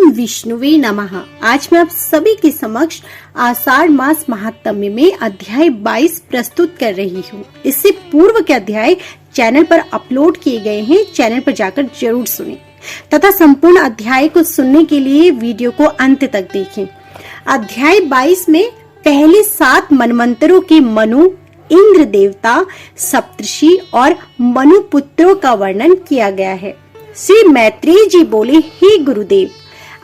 विष्णुवे नमः। आज मैं आप सभी के समक्ष आषाढ़ मास महात्म्य में अध्याय 22 प्रस्तुत कर रही हूँ। इससे पूर्व के अध्याय चैनल पर अपलोड किए गए हैं, चैनल पर जाकर जरूर सुनें तथा संपूर्ण अध्याय को सुनने के लिए वीडियो को अंत तक देखें। अध्याय 22 में पहले 7 मनवंतरों के मनु, इंद्र देवता, सप्तर्षि और मनु पुत्रों का वर्णन किया गया है। श्री मैत्रेय जी बोले, हे गुरुदेव,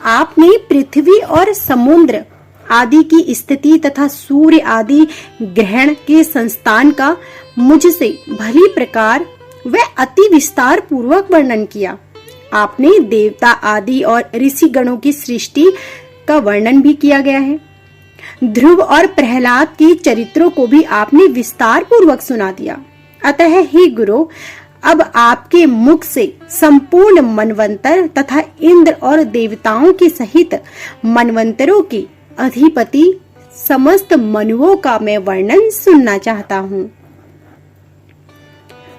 आपने पृथ्वी और समुद्र आदि की स्थिति तथा सूर्य आदि ग्रहण के संस्थान का मुझसे भली प्रकार व अति विस्तार पूर्वक वर्णन किया। आपने देवता आदि और ऋषि गणों की सृष्टि का वर्णन भी किया गया है। ध्रुव और प्रहलाद के चरित्रों को भी आपने विस्तार पूर्वक सुना दिया। अतः हे गुरु, अब आपके मुख से संपूर्ण मनवंतर तथा इंद्र और देवताओं के सहित मनवंतरों के अधिपति समस्त मनुओं का मैं वर्णन सुनना चाहता हूँ।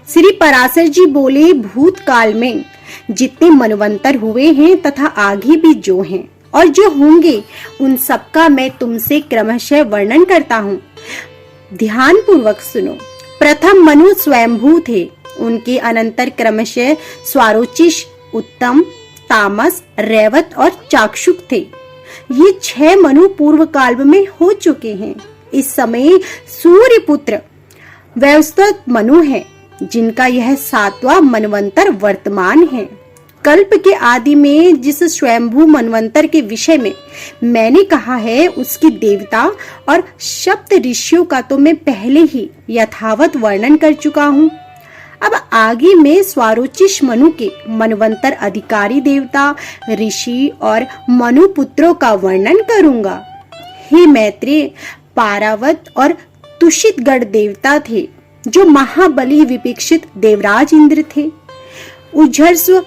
श्री पराशर जी बोले, भूतकाल में जितने मनवंतर हुए हैं तथा आगे भी जो हैं और जो होंगे, उन सबका मैं तुमसे क्रमशः वर्णन करता हूँ। ध्यान पूर्वक सुनो। प्रथम मनु स्वयंभू थे। उनके अनंतर क्रमशः स्वारोचिष, उत्तम, तामस, रैवत और चाक्षुक थे। ये 6 मनु पूर्व काल में हो चुके हैं। इस समय सूर्य पुत्र वैवस्वत मनु है, जिनका यह 7वां मनवंतर वर्तमान है। कल्प के आदि में जिस स्वयंभू मनवंतर के विषय में मैंने कहा है, उसकी देवता और सप्त ऋषियों का तो मैं पहले ही यथावत वर्णन कर चुका हूँ। अब आगे मैं स्वारोचिष मनु के मनवंतर अधिकारी देवता, ऋषि और मनु पुत्रों का वर्णन करूंगा। हे मैत्रेय, पारावत और तुषितगढ़ देवता थे, जो महाबली विपक्षित देवराज इंद्र थे। उज्जर्स्व,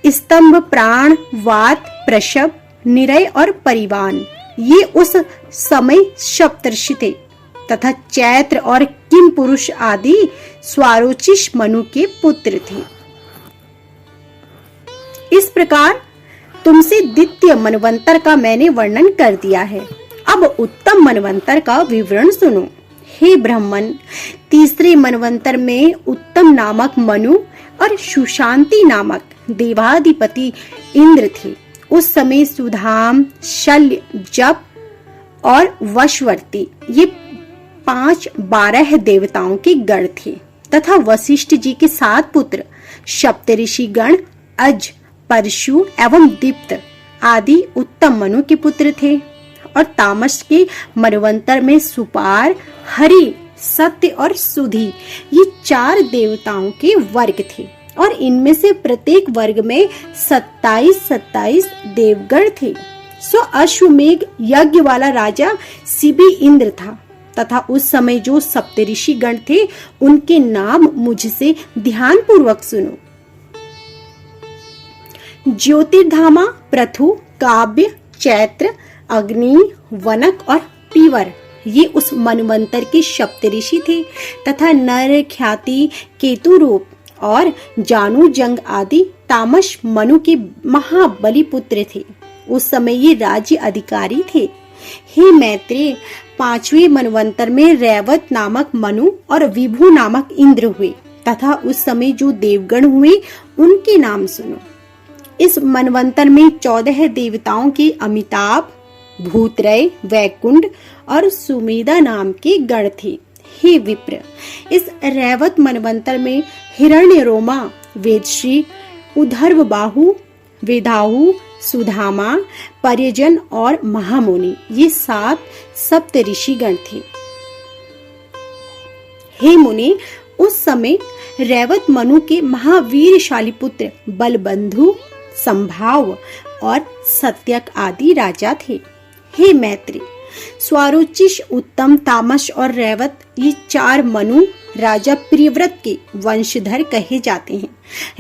स्तंभ, प्राण, वात, प्रशव, निरय और परिवान, ये उस समय सप्तर्षि थे तथा चैत्र और किम पुरुष आदि स्वारोचिष मनु के पुत्र थे। इस प्रकार तुमसे द्वितीय मनवंतर का मैंने वर्णन कर दिया है। अब उत्तम मनवंतर का विवरण सुनो। हे ब्राह्मण, तीसरे मनवंतर में उत्तम नामक मनु और सुशांति नामक देवाधिपति इंद्र थे। उस समय सुधाम, शल्य, जप और वशवर्ती, ये 5-12 देवताओं के गण थे तथा वशिष्ठ जी के 7 पुत्र सप्तऋषि गण अज, परशु एवं दीप्त आदि उत्तम मनु के पुत्र थे। और तामस के मनवंतर में सुपार, हरि, सत्य और सुधि, ये 4 देवताओं के वर्ग थे और इनमें से प्रत्येक वर्ग में 27-27 देवगण थे। सो अश्वमेघ यज्ञ वाला राजा शिबी इंद्र था तथा उस समय जो सप्तऋषि गण थे, उनके नाम मुझसे ध्यान पूर्वक सुनो। ज्योतिर्धामा, पृथु, काव्य, चैत्र, अग्नि, वनक और पीवर, ये उस मनवंतर के सप्तऋषि थे तथा नर, ख्याति, केतुरूप और जानु, जंग आदि तामस मनु के महाबली पुत्र थे। उस समय ये राज्य अधिकारी थे। हे मैत्रेय, 5वें मनवंतर में रैवत नामक मनु और विभु नामक इंद्र हुए तथा उस समय जो देवगण हुए, उनके नाम सुनो। इस मनवंतर में 14 देवताओं के अमिताभ, भूतरय, वैकुंठ और सुमेधा नाम के गण थे। हे विप्र, इस रैवत मनवंतर में हिरण्यरोमा, वेदश्री, उधर्व बाहु, वेदाहु, सुधामा, पर्यजन और महामुनि, ये 7 सप्तऋषि गण थे। हे मुनि, उस समय रैवत मनु के महावीरशाली पुत्र बलबंधु, संभाव और सत्यक आदि राजा थे। हे मैत्री, स्वारोचिष, उत्तम, तामस और रैवत, ये 4 मनु राजा प्रियव्रत के वंशधर कहे जाते हैं।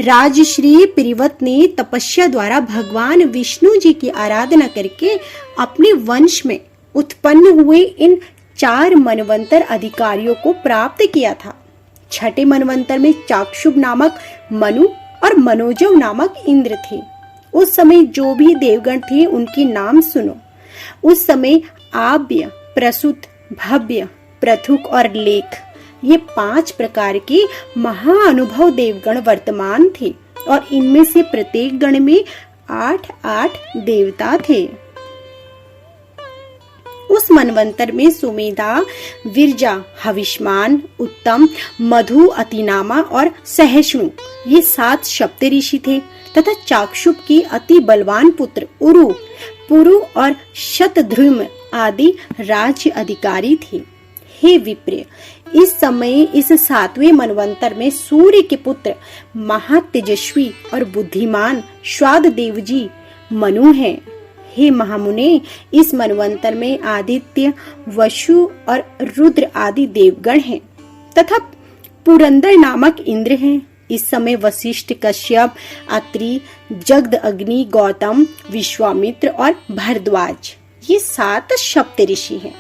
राजश्री प्रियव्रत ने तपस्या द्वारा भगवान विष्णु जी की आराधना करके अपने वंश में उत्पन्न हुए इन 4 मनवंतर अधिकारियों को प्राप्त किया था। छठे मनवंतर में चाक्षुष नामक मनु और मनोजव नामक इंद्र थे। उस समय जो भी देवगण थे उनके नाम सुनो। उस समय आव्य, प्रसूत, भव्य, पृथुक और लेख, ये 5 प्रकार के महाअनुभव देवगण वर्तमान थे और इनमें से प्रत्येक गण में 8-8 देवता थे। उस मनवंतर में सुमेधा, विरजा, हविष्मान, उत्तम, मधु, अतिनामा और सहिष्णु ये 7 सप्त ऋषि थे तथा चाक्षुप के अति बलवान पुत्र उरु, पुरु और शतध्रुम आदि राज्य अधिकारी थे। हे विप्र, इस समय इस 7वें मनवंतर में सूर्य के पुत्र महातेजस्वी और बुद्धिमान श्वाद देव जी मनु हैं। हे महामुने, इस मनवंतर में आदित्य, वसु और रुद्र आदि देवगण हैं तथा पुरंदर नामक इंद्र हैं। इस समय वशिष्ठ, कश्यप, अत्रि, जगद, अग्नि, गौतम, विश्वामित्र और भरद्वाज ये 7 सप्त ऋषि हैं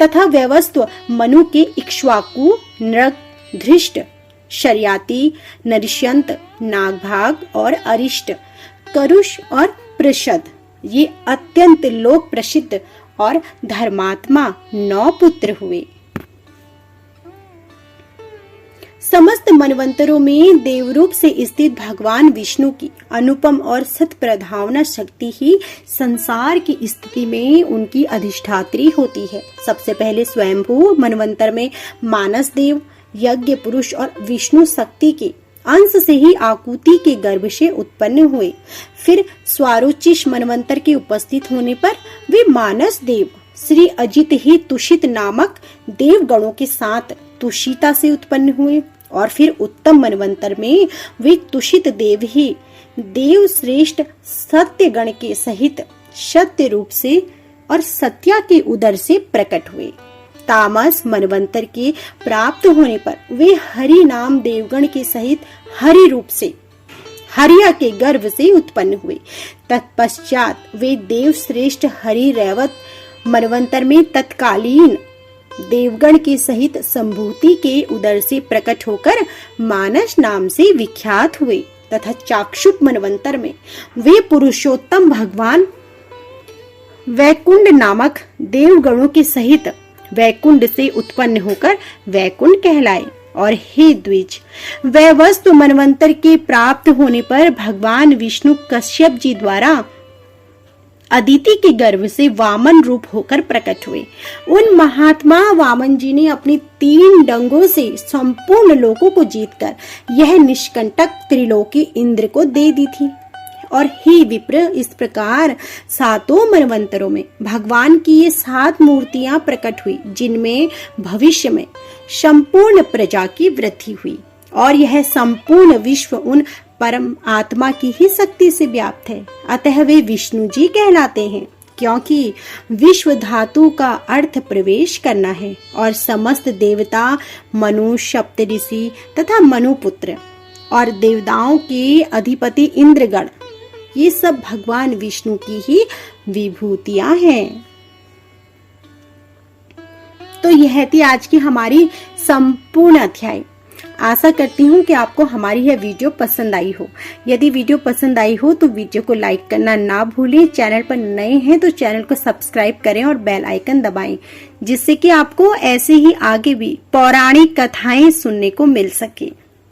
तथा व्यवस्व मनु के इक्ष्वाकु, नृग, धृष्ट, शर्याति, नरिष्यंत, नागभाग और अरिष्ट, करुष और प्रषद ये अत्यंत लोक प्रसिद्ध और धर्मात्मा 9 पुत्र हुए। समस्त मनवंतरों में देवरूप से स्थित भगवान विष्णु की अनुपम और सत प्रधावना शक्ति ही संसार की स्थिति में उनकी अधिष्ठात्री होती है। सबसे पहले स्वयंभू मनवंतर में मानस देव, यज्ञ पुरुष और विष्णु शक्ति के अंश से ही आकुति के गर्भ से उत्पन्न हुए। फिर स्वारोचिष मनवंतर के उपस्थित होने पर वे मानस देव श्री अजित ही तुषित नामक देवगणों के साथ तुषिता से उत्पन्न हुए और फिर उत्तम मनवंतर में वे तुषित देव ही देव श्रेष्ठ सत्य गण के सहित सत्य रूप से और सत्या के उदर से प्रकट हुए। तामस मनवंतर के प्राप्त होने पर वे हरि नाम देवगण के सहित हरि रूप से हरिया के गर्भ से उत्पन्न हुए। तत्पश्चात वे देव श्रेष्ठ हरि रैवत मनवंतर में तत्कालीन देवगण के सहित संभूति के उदर से प्रकट होकर मानस नाम से विख्यात हुए तथा चाक्षुष मनवंतर में वे पुरुषोत्तम भगवान वैकुंठ नामक देवगणों के सहित वैकुंठ से उत्पन्न होकर वैकुंठ कहलाए। और हे द्विज, वैवस्व मनवंतर के प्राप्त होने पर भगवान विष्णु कश्यप जी द्वारा अदिति के गर्भ से वामन रूप होकर प्रकट हुए। उन महात्मा वामन जी ने अपनी 3 डंगों से संपूर्ण लोकों को जीतकर यह निष्कंटक त्रिलोकी इंद्र को दे दी थी। और हे विप्र, इस प्रकार 7 मनवंतरों में भगवान की ये 7 मूर्तियां प्रकट हुई जिनमें भविष्य में संपूर्ण प्रजा की वृद्धि हुई और यह संपूर्ण विश्व उन परम आत्मा की ही शक्ति से व्याप्त है। अतः वे विष्णु जी कहलाते हैं, क्योंकि विश्व धातु का अर्थ प्रवेश करना है और समस्त देवता, मनु, सप्त ऋषि तथा मनुपुत्र और देवताओं के अधिपति इंद्रगण ये सब भगवान विष्णु की ही विभूतियां हैं। तो यह थी आज की हमारी संपूर्ण अध्याय। आशा करती हूँ कि आपको हमारी यह वीडियो पसंद आई हो। यदि वीडियो पसंद आई हो तो वीडियो को लाइक करना ना भूलें। चैनल पर नए हैं तो चैनल को सब्सक्राइब करें और बेल आइकन दबाएं, जिससे कि आपको ऐसे ही आगे भी पौराणिक कथाएं सुनने को मिल सके।